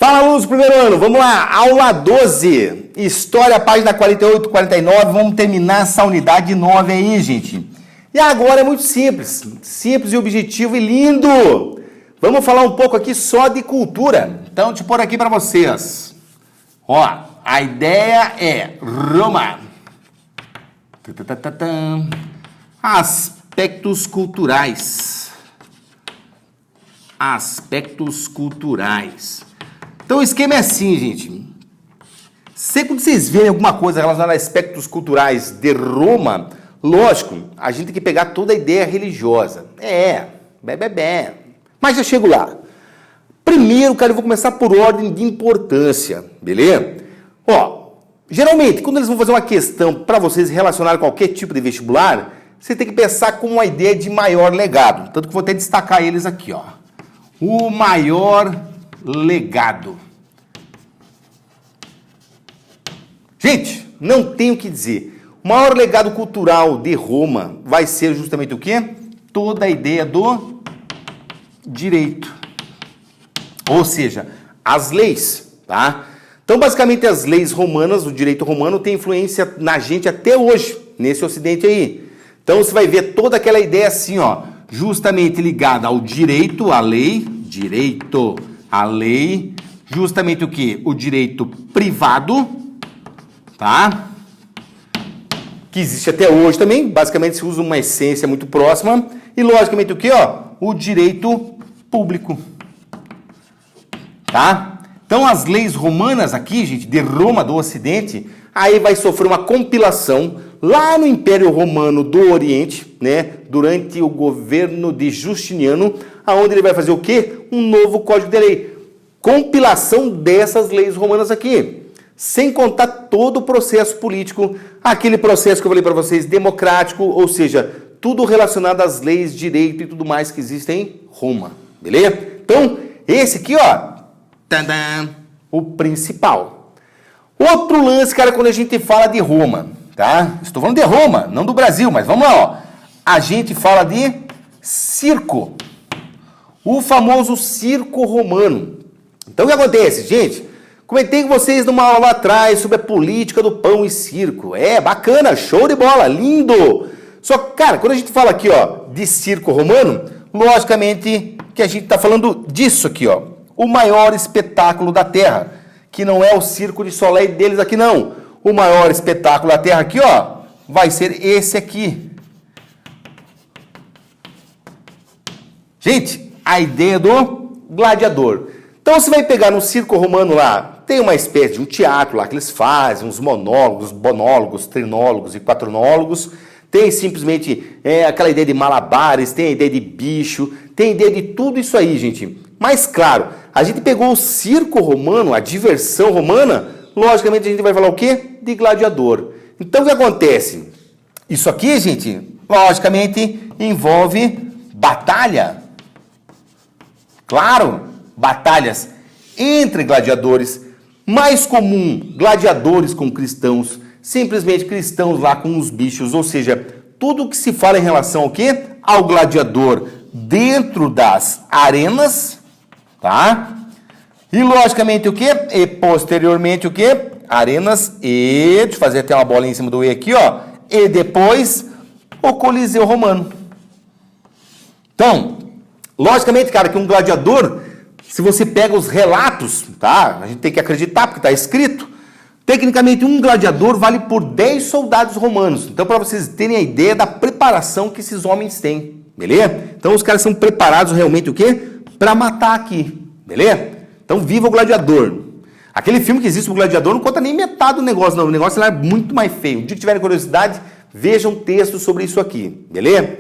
Fala, alunos do primeiro ano, vamos lá, aula 12, História, página 48, 49, vamos terminar essa unidade 9 aí, gente. E agora é muito simples e objetivo e lindo. Vamos falar um pouco aqui só de cultura. Então, deixa eu pôr aqui para vocês. Ó, a ideia é Roma. Aspectos culturais. Aspectos culturais. Então o esquema é assim, gente. Sempre quando vocês verem alguma coisa relacionada a aspectos culturais de Roma, lógico, a gente tem que pegar toda a ideia religiosa. Mas eu chego lá. Primeiro, cara, eu vou começar por ordem de importância, beleza? Ó, geralmente, quando eles vão fazer uma questão para vocês relacionar a qualquer tipo de vestibular, você tem que pensar com uma ideia de maior legado. Tanto que vou até destacar eles aqui, ó. O maior legado. Gente, não tenho o que dizer. O maior legado cultural de Roma vai ser justamente o quê? Toda a ideia do direito. Ou seja, as leis, tá? Então, basicamente, as leis romanas, o direito romano tem influência na gente até hoje, nesse ocidente aí. Então, você vai ver toda aquela ideia assim, ó, justamente ligada ao direito, à lei, direito, a lei, justamente o que? O direito privado, tá? Que existe até hoje também, basicamente se usa uma essência muito próxima, e logicamente o que, ó? O direito público, tá? Então as leis romanas aqui, gente, de Roma do Ocidente, aí vai sofrer uma compilação lá no Império Romano do Oriente, né? Durante o governo de Justiniano, aonde ele vai fazer o quê? Um novo código de lei. Compilação dessas leis romanas aqui. Sem contar todo o processo político, aquele processo que eu falei para vocês, democrático, ou seja, tudo relacionado às leis, direito e tudo mais que existem em Roma. Beleza? Então, esse aqui, ó, tadã, o principal. Outro lance, cara, quando a gente fala de Roma, tá? Estou falando de Roma, não do Brasil, mas vamos lá, ó. A gente fala de circo. O famoso circo romano. Então o que acontece, gente? Comentei com vocês numa aula atrás sobre a política do pão e circo. É, bacana, show de bola, lindo! Só que, cara, quando a gente fala aqui, ó, de circo romano, logicamente que a gente está falando disso aqui, ó. O maior espetáculo da Terra, que não é o circo de Soleil deles aqui, não. O maior espetáculo da Terra aqui, ó, vai ser esse aqui. Gente, a ideia do gladiador. Então você vai pegar no circo romano lá, tem uma espécie de um teatro lá que eles fazem, uns monólogos, bonólogos, trinólogos e quatronólogos. Tem simplesmente aquela ideia de malabares, tem a ideia de bicho, tem a ideia de tudo isso aí, gente. Mas claro, a gente pegou o circo romano, a diversão romana, logicamente a gente vai falar o quê? De gladiador. Então o que acontece? Isso aqui, gente, logicamente envolve batalha. Claro, batalhas entre gladiadores, mais comum gladiadores com cristãos, simplesmente cristãos lá com os bichos, ou seja, tudo que se fala em relação ao quê? Ao gladiador dentro das arenas, tá? E logicamente o quê? E posteriormente o quê? Arenas e, deixa eu fazer até uma bolinha em cima do E aqui, ó, e depois o Coliseu Romano. Então, logicamente, cara, que um gladiador, se você pega os relatos, tá? A gente tem que acreditar porque está escrito. Tecnicamente, um gladiador vale por 10 soldados romanos. Então, para vocês terem a ideia da preparação que esses homens têm, beleza? Então, os caras são preparados realmente o quê? Para matar aqui, beleza? Então, viva o gladiador. Aquele filme que existe, o Gladiador, não conta nem metade do negócio, não. O negócio lá é muito mais feio. O dia que tiverem curiosidade, vejam textos sobre isso aqui, beleza?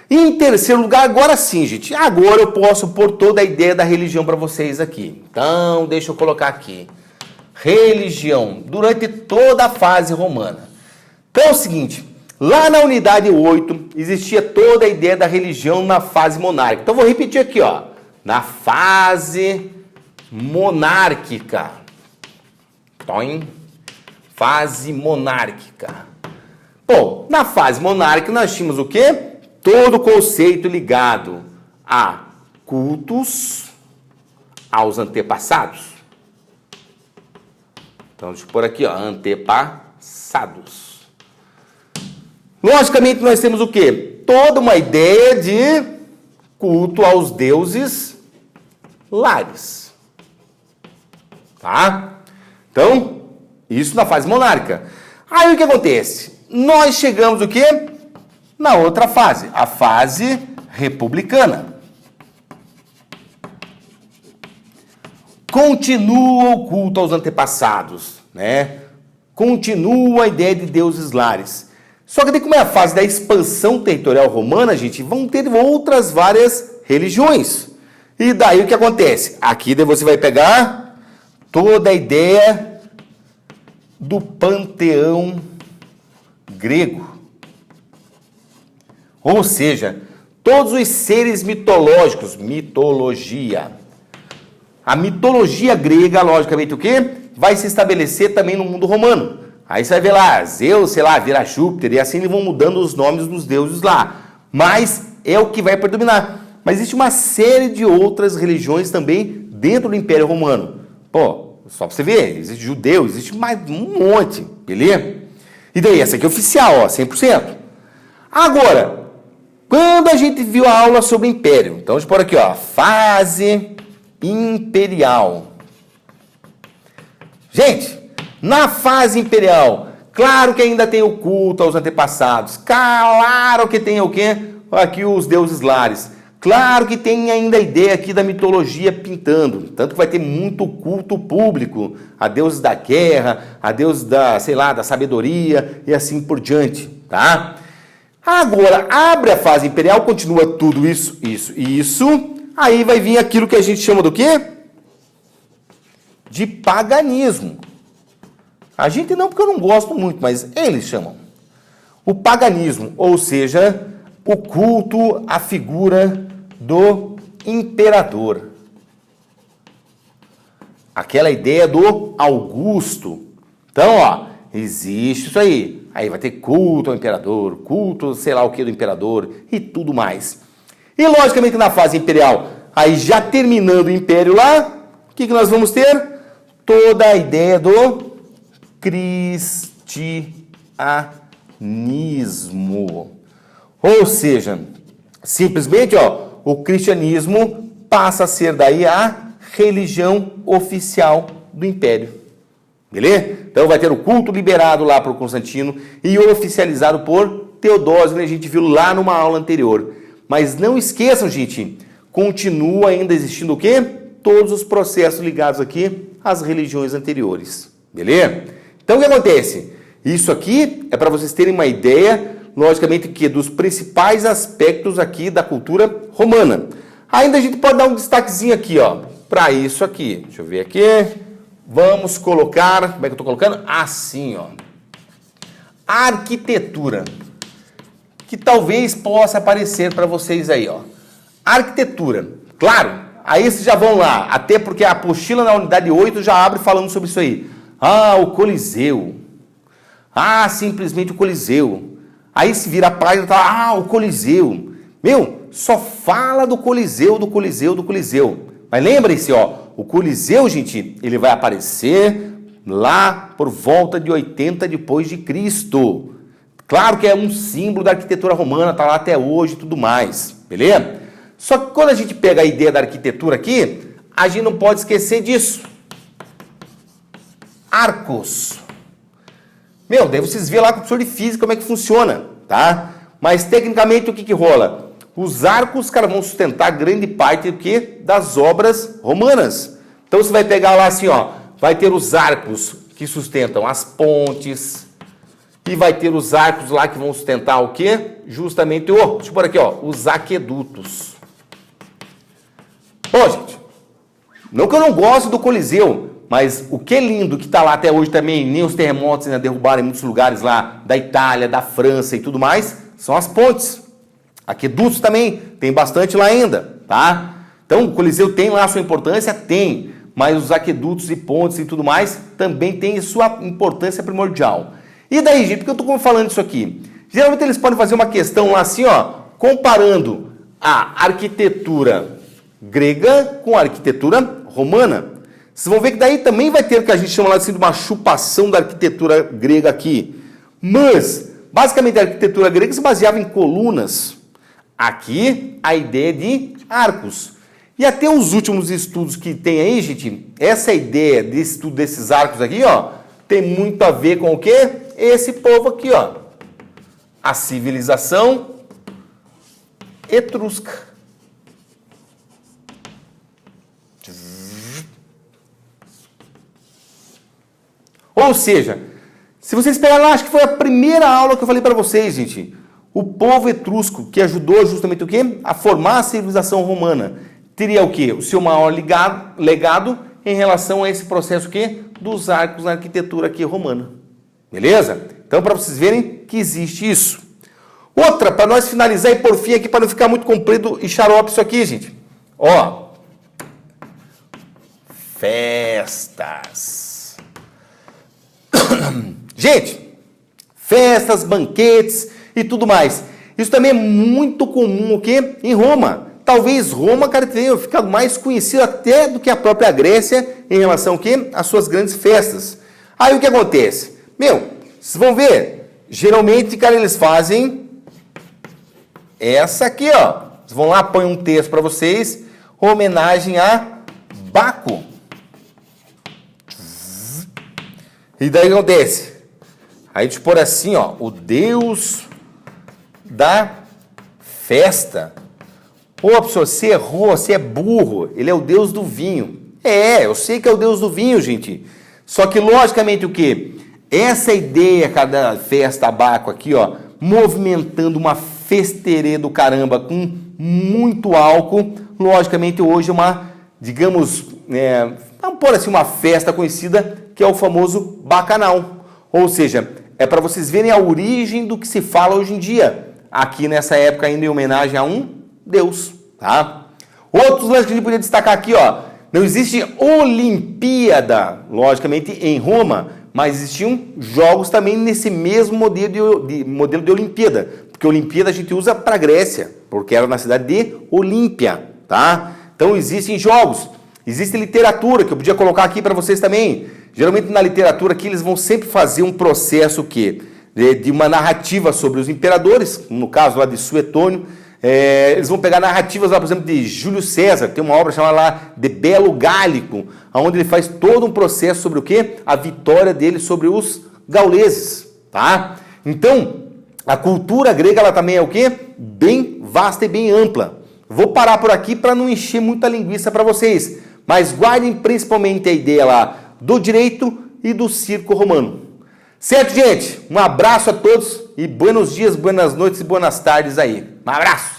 E em terceiro lugar, agora sim, gente. Agora eu posso pôr toda a ideia da religião para vocês aqui. Então, deixa eu colocar aqui. Religião, durante toda a fase romana. Então é o seguinte, lá na unidade 8, existia toda a ideia da religião na fase monárquica. Então vou repetir aqui, ó. Na fase monárquica. Fase monárquica. Bom, na fase monárquica nós tínhamos o quê? Todo o conceito ligado a cultos aos antepassados. Então, deixa eu pôr aqui, ó, antepassados. Logicamente, nós temos o quê? Toda uma ideia de culto aos deuses lares. Tá? Então, isso na fase monárquica. Aí o que acontece? Nós chegamos o quê? Na outra fase, a fase republicana. Continua o culto aos antepassados, né? Continua a ideia de deuses lares. Só que daí, como é a fase da expansão territorial romana, gente, vão ter outras várias religiões. E daí o que acontece? Aqui daí você vai pegar toda a ideia do panteão grego. Ou seja, todos os seres mitológicos, mitologia. A mitologia grega, logicamente, o quê? Vai se estabelecer também no mundo romano. Aí você vai ver lá, Zeus, sei lá, vira Júpiter, e assim eles vão mudando os nomes dos deuses lá. Mas é o que vai predominar. Mas existe uma série de outras religiões também dentro do Império Romano. Pô, só pra você ver, existe judeu, existe mais um monte, beleza? E daí, essa aqui é oficial, ó, 100%. Agora, quando a gente viu a aula sobre Império, então deixa eu pôr aqui, ó, fase imperial. Gente, na fase imperial, claro que ainda tem o culto aos antepassados, claro que tem o quê? Aqui os deuses lares. Claro que tem ainda a ideia aqui da mitologia pintando, tanto que vai ter muito culto público a deuses da guerra, a deuses da, sei lá, da sabedoria e assim por diante, tá? Agora, abre a fase imperial, continua tudo isso, aí vai vir aquilo que a gente chama do quê? De paganismo. A gente não, porque eu não gosto muito, mas eles chamam. O paganismo, ou seja, o culto à figura do imperador. Aquela ideia do Augusto. Então, ó, existe isso aí. Aí vai ter culto ao imperador, culto sei lá o que do imperador e tudo mais. E logicamente na fase imperial, aí já terminando o império lá, o que nós vamos ter? Toda a ideia do cristianismo. Ou seja, simplesmente, ó, o cristianismo passa a ser daí a religião oficial do império. Beleza? Então vai ter o culto liberado lá por Constantino e oficializado por Teodósio, que a gente viu lá numa aula anterior. Mas não esqueçam, gente, continua ainda existindo o quê? Todos os processos ligados aqui às religiões anteriores. Beleza? Então o que acontece? Isso aqui é para vocês terem uma ideia, logicamente, que dos principais aspectos aqui da cultura romana. Ainda a gente pode dar um destaquezinho aqui, ó, para isso aqui. Deixa eu ver aqui. Vamos colocar, como é que eu estou colocando? Assim, ó. Arquitetura. Que talvez possa aparecer para vocês aí, ó. Arquitetura. Claro, aí vocês já vão lá, até porque a apostila na unidade 8 já abre falando sobre isso aí. Ah, o Coliseu. Ah, simplesmente o Coliseu. Aí se vira a página e tá, ah, o Coliseu. Meu, só fala do Coliseu, do Coliseu, do Coliseu. Mas lembrem-se, ó, o Coliseu, gente, ele vai aparecer lá por volta de 80 depois de Cristo. Claro que é um símbolo da arquitetura romana, tá lá até hoje e tudo mais, beleza? Só que quando a gente pega a ideia da arquitetura aqui, a gente não pode esquecer disso. Arcos. Meu, daí vocês vêem lá com o professor de física como é que funciona, tá? Mas tecnicamente o que rola? Os arcos, cara, vão sustentar grande parte do quê? Das obras romanas. Então você vai pegar lá assim, ó, vai ter os arcos que sustentam as pontes e vai ter os arcos lá que vão sustentar o quê? Justamente, deixa eu pôr aqui, ó, os aquedutos. Bom, gente, não que eu não gosto do Coliseu, mas o que é lindo que está lá até hoje também, nem os terremotos ainda derrubaram em muitos lugares lá da Itália, da França e tudo mais, são as pontes. Aquedutos também, tem bastante lá ainda, tá? Então, o Coliseu tem lá a sua importância? Tem. Mas os aquedutos e pontes e tudo mais também tem sua importância primordial. E daí, gente, por que eu estou falando isso aqui? Geralmente eles podem fazer uma questão lá assim, ó, comparando a arquitetura grega com a arquitetura romana. Vocês vão ver que daí também vai ter o que a gente chama assim de uma chupação da arquitetura grega aqui. Mas, basicamente, a arquitetura grega se baseava em colunas. Aqui, a ideia de arcos. E até os últimos estudos que tem aí, gente, essa ideia de estudo desses arcos aqui, ó, tem muito a ver com o quê? Esse povo aqui, ó. A civilização etrusca. Ou seja, se vocês pegarem lá, acho que foi a primeira aula que eu falei para vocês, gente. O povo etrusco que ajudou justamente o quê? A formar a civilização romana. Teria o quê? O seu maior legado em relação a esse processo o quê? Dos arcos na arquitetura aqui romana. Beleza? Então, para vocês verem que existe isso. Outra, para nós finalizar e por fim aqui, para não ficar muito comprido e xarope isso aqui, gente. Ó. Festas. Gente, festas, banquetes e tudo mais. Isso também é muito comum o quê? Em Roma. Talvez Roma, cara, tenha ficado mais conhecido até do que a própria Grécia em relação ao quê? Às suas grandes festas. Aí o que acontece? Vocês vão ver, geralmente, cara, eles fazem essa aqui, ó. Vocês vão lá, põem um texto para vocês, homenagem a Baco. E daí o que acontece? Aí a gente pôr assim, ó, o deus da festa. Pô, pessoa, você errou, você é burro. Ele é o deus do vinho. Eu sei que é o deus do vinho, gente. Só que, logicamente, o quê? Essa ideia, cada festa Baco aqui, ó, movimentando uma festeirê do caramba com muito álcool, logicamente, hoje é uma, digamos, vamos pôr assim, uma festa conhecida que é o famoso bacanal. Ou seja, é para vocês verem a origem do que se fala hoje em dia. Aqui nessa época ainda em homenagem a um deus, tá? Outros lances que a gente podia destacar aqui, ó. Não existe Olimpíada, logicamente, em Roma, mas existiam jogos também nesse mesmo modelo de Olimpíada. Porque Olimpíada a gente usa para a Grécia, porque era na cidade de Olímpia, tá? Então existem jogos, existe literatura, que eu podia colocar aqui para vocês também. Geralmente na literatura aqui eles vão sempre fazer um processo que de uma narrativa sobre os imperadores, no caso lá de Suetônio. Eles vão pegar narrativas lá, por exemplo, de Júlio César, tem uma obra chamada lá de Belo Gálico, onde ele faz todo um processo sobre o quê? A vitória dele sobre os gauleses, tá? Então, a cultura grega ela também é o quê? Bem vasta e bem ampla. Vou parar por aqui para não encher muita linguiça para vocês, mas guardem principalmente a ideia lá do direito e do circo romano. Certo, gente? Um abraço a todos e buenos dias, buenas noites e buenas tardes aí. Um abraço!